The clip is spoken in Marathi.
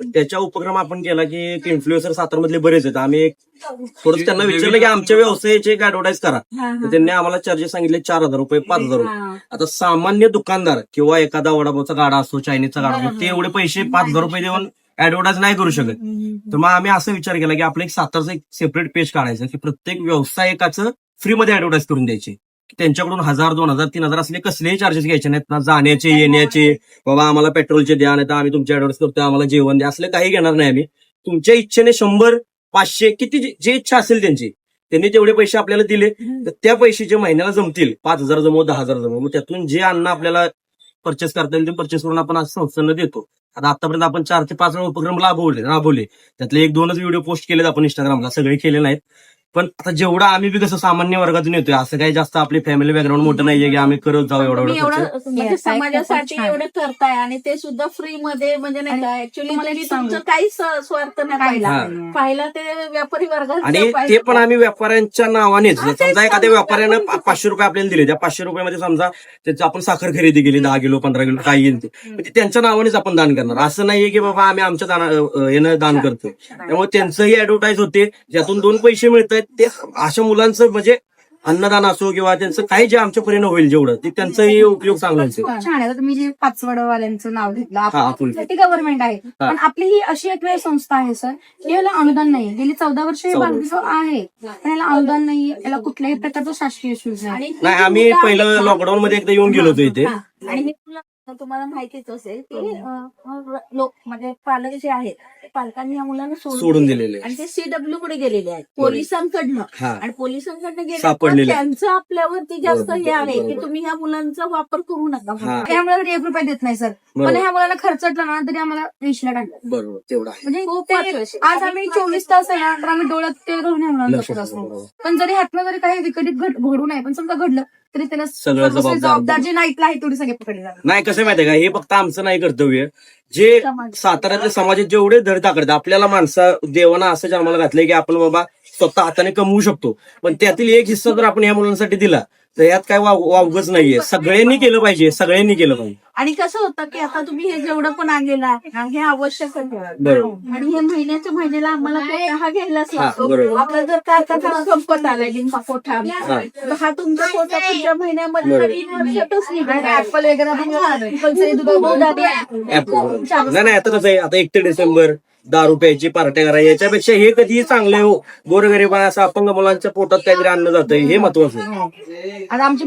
त्याच्या उपक्रम आपण केला की इन्फ्लुएन्सर सातारमधले बरेच आहेत. आम्ही थोडं त्यांना विचारलं की आमच्या व्यवसायाची एक ऍडव्हर्टाईज करा. तर त्यांनी आम्हाला चार्जेस सांगितले 4,000 रुपये, 5,000 रुपये. आता सामान्य दुकानदार किंवा एखादा वडापावचा गाडा असतो, चायनीजचा गाडा असतो, ते एवढे पैसे 5,000 रुपये देऊन ऍडव्हर्टाईज नाही करू शकत. तर मग आम्ही असं विचार केला की आपलं एक सातारचं एक सेपरेट पेज काढायचं की प्रत्येक व्यावसायिकाचं फ्रीमध्ये ऍडव्हर्टाईज करून द्यायची. त्यांच्याकडून 1,000, 2,000, 3,000 असले कसलेही चार्जेस घ्यायचे नाहीत ना, जाण्याचे येण्याचे, बाबा आम्हाला पेट्रोलचे द्या, नाही तर आम्ही तुमच्या ऍडव्हर्टाईज करतो आम्हाला जेवण द्या, असले काही घेणार नाही आम्ही. तुमच्या इच्छेने 100, 500 किती जे इच्छा असेल त्यांनी तेवढे पैसे आपल्याला दिले तर त्या पैसे जे महिन्याला जमतील, 5,000 जमव, 10,000 जमव, मग त्यातून जे अन्न आपल्याला परचेस करता येईल ते परचेस करून आपण आज संस्थांना देतो. आता आतापर्यंत आपण 4 ते 5 उपक्रम राबवले. त्यातले 1-2च व्हिडिओ पोस्ट केलेत आपण इंस्टाग्रामला, सगळे केले नाहीत. पण आता जेवढं आम्ही बी कसं सामान्य वर्गातून येतोय, असं काही जास्त आपली फॅमिली बॅकग्राऊंड मोठं नाहीये की आम्ही करत जाऊ एवढं म्हणजे समाजासाठी एवढं करताय आणि ते सुद्धा फ्री मध्ये, म्हणजे नाही का, ऍक्च्युअली तुमचं काहीच स्वार्थ नाही पाहिला ते व्यापारी वर्गात. आणि ते पण आम्ही व्यापाऱ्यांच्या नावानेच, समजा एखाद्या व्यापाऱ्यानं 500 रुपये आपल्याला दिले, त्या 500 रुपयामध्ये समजा त्याचं आपण साखर खरेदी केली 10 किलो 15 किलो काही येईल ते त्यांच्या नावानेच आपण दान करणार. असं नाहीये की बाबा आम्ही आमच्या यानं दान करतोय. त्यामुळे त्यांचंही ऍडव्हर्टाईज होते, ज्यातून 2 पैसे मिळतात. ते अशा मुलांचं म्हणजे अन्नदान असो किंवा त्यांचं काही जे आमच्या पर्यंत होईल जेवढं ते त्यांचाही उपयोग चांगला असेल. छान आहे. तुम्ही जे पाचवडवाल्यांचं नाव घेतलं, ते गव्हर्नमेंट आहे, पण आपली ही अशी एक संस्था आहे सर, याला अनुदान नाही. गेली 14 वर्ष हे बालविभाग आहे, पण याला अनुदान नाही, याला कुठल्याही प्रकारचं शासकीय शुल्क नाही. आम्ही पहिलं लॉकडाऊन मध्ये एकदा येऊन गेलो होतो इथे. आणि तुम्हाला माहितीच असेल की लोक म्हणजे पालक जे आहेत, पालकांनी या मुलांना सोडून दिलेले आणि ते CW कडे गेलेले आहेत पोलिसांकडनं, आणि पोलिसांकडनं गेले त्यांचं आपल्यावरती जास्त हे आहे की तुम्ही ह्या मुलांचा वापर करू नका. ह्या मुलाला 1 रुपया देत नाही सर, पण ह्या मुलाला खर्चटला ना तरी आम्हाला 20ला टाकलं. बरोबर, तेवढा म्हणजे आज आम्ही 24 तास आहे ना, तर आम्ही डोळ्यात ते घेऊन ह्या मुलांना लक्षात असतो. पण जरी ह्यातनं जरी काही विकटित घडू नये, पण समजा घडलं तरी त्याला सगळं जबाबदार जे नाईटला आहे तेवढी सगळे पकडले जातात. नाही. कसं माहितीये का, हे फक्त आमचं नाही कर्तव्य, जे साताऱ्यातल्या समाजात जेवढे धडधा करतात, आपल्याला देवाना असं जन्माला घातलंय की आपण बाबा स्वतः हाताने कमवू शकतो, पण त्यातील एक हिस्सा जर आपण या मुलांसाठी दिला तर यात काय वावगच नाहीये. सगळ्यांनी केलं पाहिजे. आणि कसं होतं की आता तुम्ही हे जेवढं पण आणलेलं आहे हे आवश्यक आहे, आणि हे महिन्याला आम्हाला हा घ्यायलाच लागतो. आपला जर कारखाना संपत आलाय लिंबा कोठा, तर हा तुमचा कोठा पुढच्या महिन्यामध्ये ऍपल वगैरे नाही. आता कसं आहे, आता 1 डिसेंबर 10 रुपयाची पार्ट्या करा, याच्यापेक्षा हे कधीही चांगले हो. गोरगरीब असं अपंग मुलांच्या पोटात काहीतरी अन्न जातंय, हे महत्वाचं. आता आमची